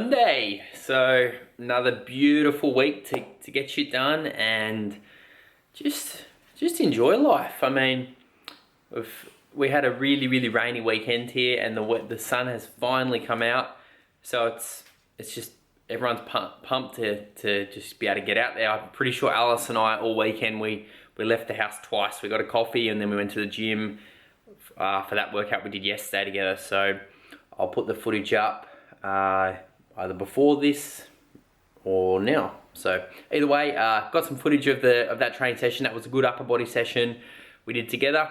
Monday. So another beautiful week to get shit done and just enjoy life. I mean, we had a really rainy weekend here, and the sun has finally come out. So it's just everyone's pumped to just be able to get out there. I'm pretty sure Alice and I all weekend we left the house twice. We got a coffee and then we went to the gym for that workout we did yesterday together. So I'll put the footage up either before this or now. So either way, got some footage of that training session. That was a good upper body session we did together.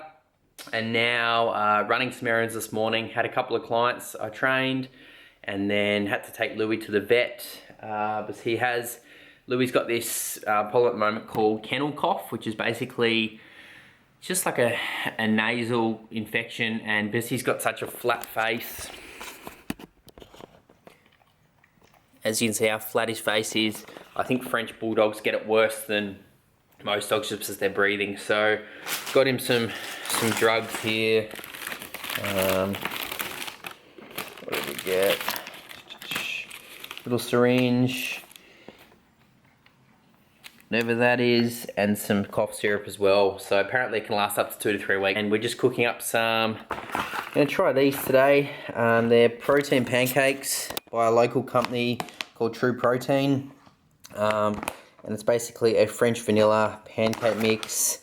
And now running some errands this morning. Had a couple of clients I trained, and then had to take Louis to the vet because Louis's got this problem at the moment called kennel cough, which is basically just like a nasal infection, and because he's got such a flat face, as you can see how flat his face is, I think French Bulldogs get it worse than most dogs just as they're breathing. So got him some drugs here. What did we get? Little syringe, whatever that is, and some cough syrup as well. So apparently it can last up to 2 to 3 weeks. And we're just cooking up some, I'm gonna try these today. They're protein pancakes by a local company called True Protein. And it's basically a French vanilla pancake mix.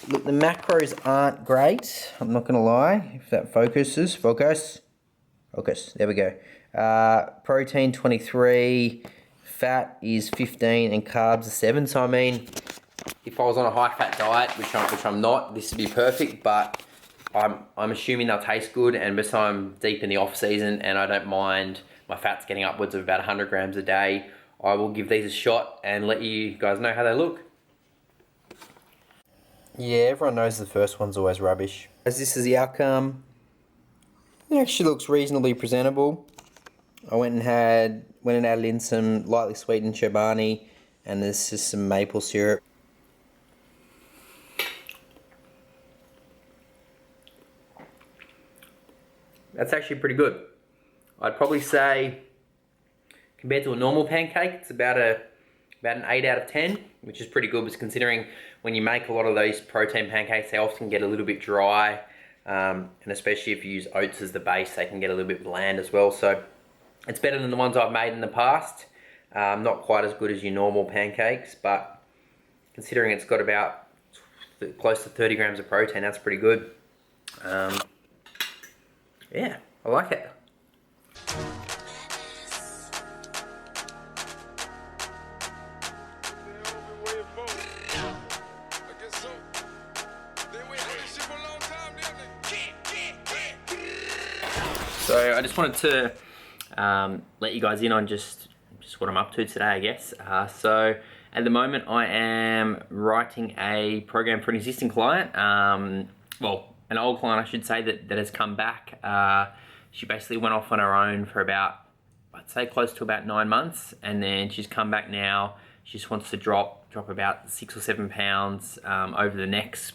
Look, the macros aren't great, I'm not gonna lie. If that focuses, focus, there we go. Protein 23, fat is 15, and carbs are 7. So I mean, if I was on a high fat diet, which I'm not, this would be perfect, but I'm assuming they'll taste good, and because I'm deep in the off season and I don't mind my fat's getting upwards of about 100 grams a day, I will give these a shot and let you guys know how they look. Yeah, everyone knows the first one's always rubbish. As this is the outcome, it actually looks reasonably presentable. I went and added in some lightly sweetened Chobani, and this is some maple syrup. That's actually pretty good. I'd probably say, compared to a normal pancake, it's about an 8 out of 10, which is pretty good, because considering when you make a lot of those protein pancakes, they often get a little bit dry, and especially if you use oats as the base, they can get a little bit bland as well. So it's better than the ones I've made in the past. Not quite as good as your normal pancakes, but considering it's got about close to 30 grams of protein, that's pretty good. Yeah, I like it. So I just wanted to let you guys in on just what I'm up to today, I guess. So at the moment I am writing a program for an existing client, well, an old client I should say, that has come back. She basically went off on her own for about, I'd say close to about 9 months, and then she's come back now. She just wants to drop about 6 or 7 pounds over the next,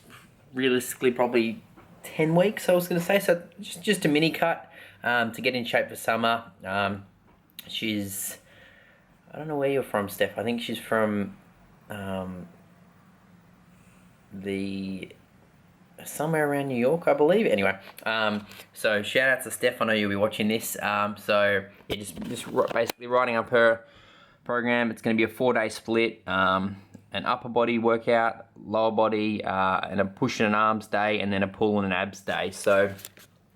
realistically probably 10 weeks I was going to say. So just a mini cut to get in shape for summer. She's, I don't know where you're from, Steph. I think she's from somewhere around New York, I believe. Anyway, so shout out to Steph. I know you'll be watching this. So yeah, just basically writing up her program. It's going to be a 4-day split. An upper body workout, lower body, and a push and an arms day, and then a pull and an abs day. So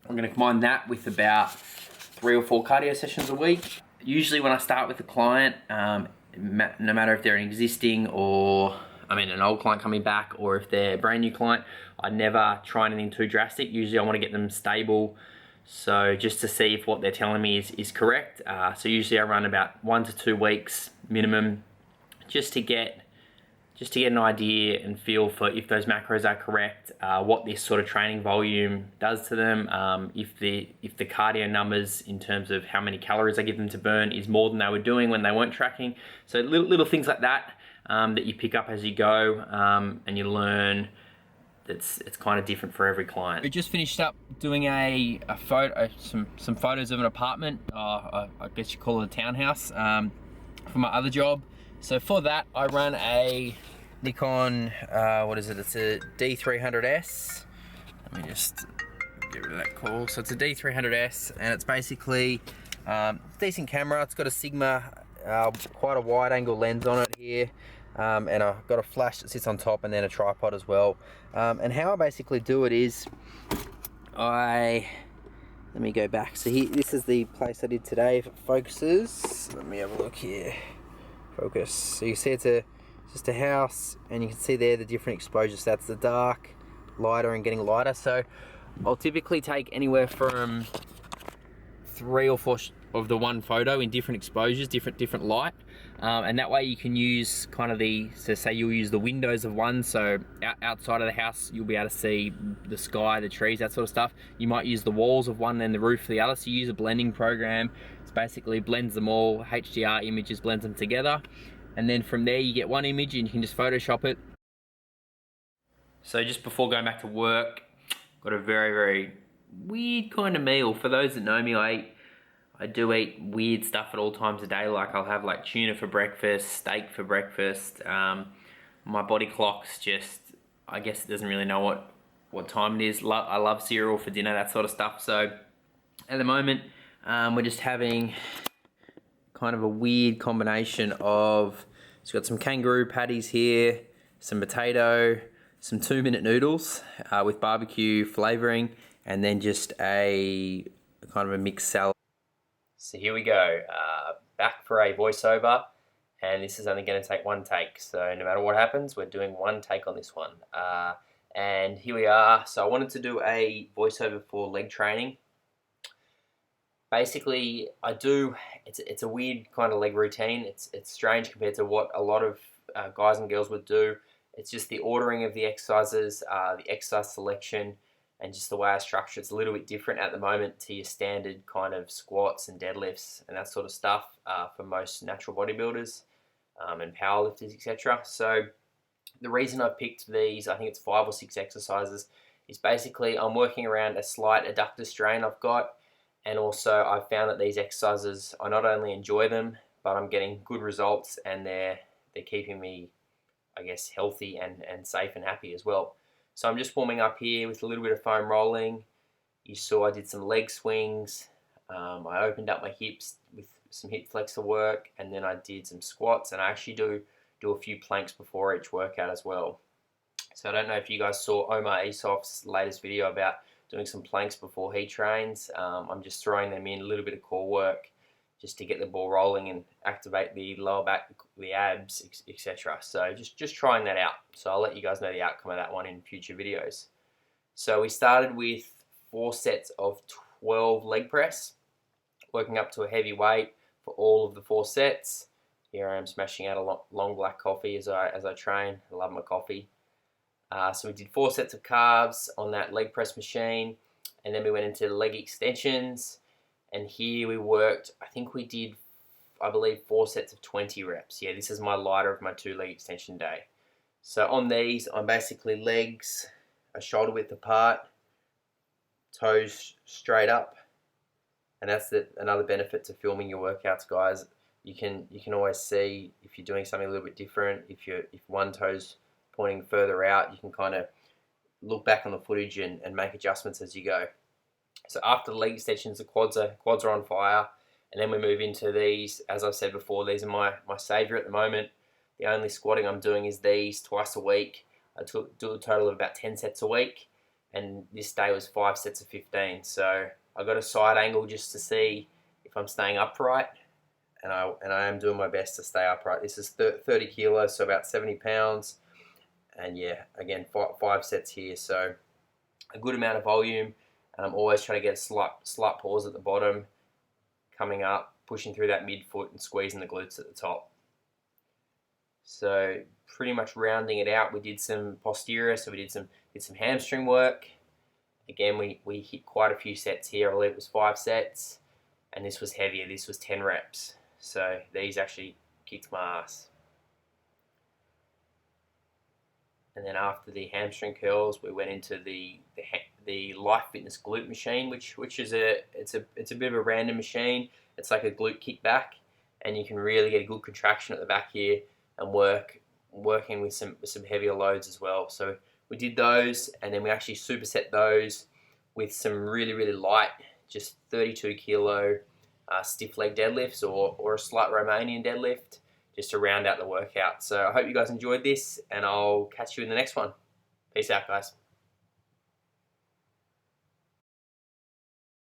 I'm going to combine that with about 3 or 4 cardio sessions a week. Usually when I start with a client, no matter if they're an existing or, an old client coming back, or if they're a brand new client, I never try anything too drastic. Usually I want to get them stable, so just to see if what they're telling me is correct. So usually I run about 1 to 2 weeks minimum, just to get an idea and feel for if those macros are correct, what this sort of training volume does to them, if the cardio numbers in terms of how many calories I give them to burn is more than they were doing when they weren't tracking. So little things like that that you pick up as you go, and you learn it's kind of different for every client. We just finished up doing a photo, some photos of an apartment, I guess you call it a townhouse, for my other job. So for that, I run a Nikon, what is it? It's a D300S. Let me just get rid of that call. So it's a D300S, and it's basically decent camera. It's got a Sigma, quite a wide angle lens on it here, and I've got a flash that sits on top, and then a tripod as well. And how I basically do it is, let me go back. So here, this is the place I did today. If it focuses, let me have a look here. Focus. So you see it's just a house, and you can see there the different exposure stats, the dark, lighter, and getting lighter. So I'll typically take anywhere from 3 or 4 of the one photo in different exposures, different light, and that way you can use kind of so say you'll use the windows of one, so outside of the house you'll be able to see the sky, the trees, that sort of stuff. You might use the walls of one and the roof of the other, so you use a blending program. It basically blends them all, HDR images, blends them together, and then from there you get one image and you can just Photoshop it. So just before going back to work, got a very, very weird kind of meal. For those that know me, I do eat weird stuff at all times of day. Like I'll have like tuna for breakfast, steak for breakfast. My body clock's just, I guess it doesn't really know what time it is. I love cereal for dinner, that sort of stuff. So at the moment, we're just having kind of a weird combination of, it's got some kangaroo patties here, some potato, some 2-minute noodles with barbecue flavoring, and then just a kind of a mixed salad. So here we go, back for a voiceover, and this is only going to take one take. So no matter what happens, we're doing one take on this one. And here we are. So I wanted to do a voiceover for leg training. Basically, it's a weird kind of leg routine. It's strange compared to what a lot of guys and girls would do. It's just the ordering of the exercises, the exercise selection, and just the way I structure it's a little bit different at the moment to your standard kind of squats and deadlifts and that sort of stuff for most natural bodybuilders and powerlifters, etc. So the reason I picked these, I think it's 5 or 6 exercises, is basically I'm working around a slight adductor strain I've got, and also I've found that these exercises, I not only enjoy them, but I'm getting good results, and they're keeping me, I guess, healthy and safe and happy as well. So I'm just warming up here with a little bit of foam rolling. You saw I did some leg swings. I opened up my hips with some hip flexor work, and then I did some squats, and I actually do a few planks before each workout as well. So I don't know if you guys saw Omar Esof's latest video about doing some planks before he trains. I'm just throwing them in, a little bit of core work, just to get the ball rolling and activate the lower back, the abs, etc. So just trying that out. So I'll let you guys know the outcome of that one in future videos. So we started with 4 sets of 12 leg press, working up to a heavy weight for all of the 4 sets. Here I am smashing out a long black coffee as I train. I love my coffee. So we did 4 sets of calves on that leg press machine, and then we went into leg extensions. And here we worked, I think we did, I believe, 4 sets of 20 reps. Yeah, this is my lighter of my 2 leg extension day. So on these, I'm basically legs are shoulder width apart, toes straight up. And that's another benefit to filming your workouts, guys. You can always see if you're doing something a little bit different. If one toe's pointing further out, you can kind of look back on the footage and make adjustments as you go. So after the leg extensions, the quads are on fire, and then we move into these. As I've said before, these are my savior at the moment. The only squatting I'm doing is these twice a week. I do a total of about 10 sets a week, and this day was 5 sets of 15. So I got a side angle just to see if I'm staying upright, and I am doing my best to stay upright. This is 30 kilos, so about 70 pounds, and yeah, again 5 sets here, so a good amount of volume. And I'm always trying to get a slight pause at the bottom, coming up, pushing through that midfoot and squeezing the glutes at the top. So pretty much rounding it out, we did some posterior, so we did some hamstring work. Again, we hit quite a few sets here. I believe it was 5 sets, and this was heavier. This was 10 reps. So these actually kicked my ass. And then after the hamstring curls, we went into the Life Fitness glute machine, which is it's a bit of a random machine. It's like a glute kickback, and you can really get a good contraction at the back here and working with some heavier loads as well. So we did those, and then we actually superset those with some really light, just 32 kilo stiff leg deadlifts or a slight Romanian deadlift, just to round out the workout. So I hope you guys enjoyed this, and I'll catch you in the next one. Peace out, guys.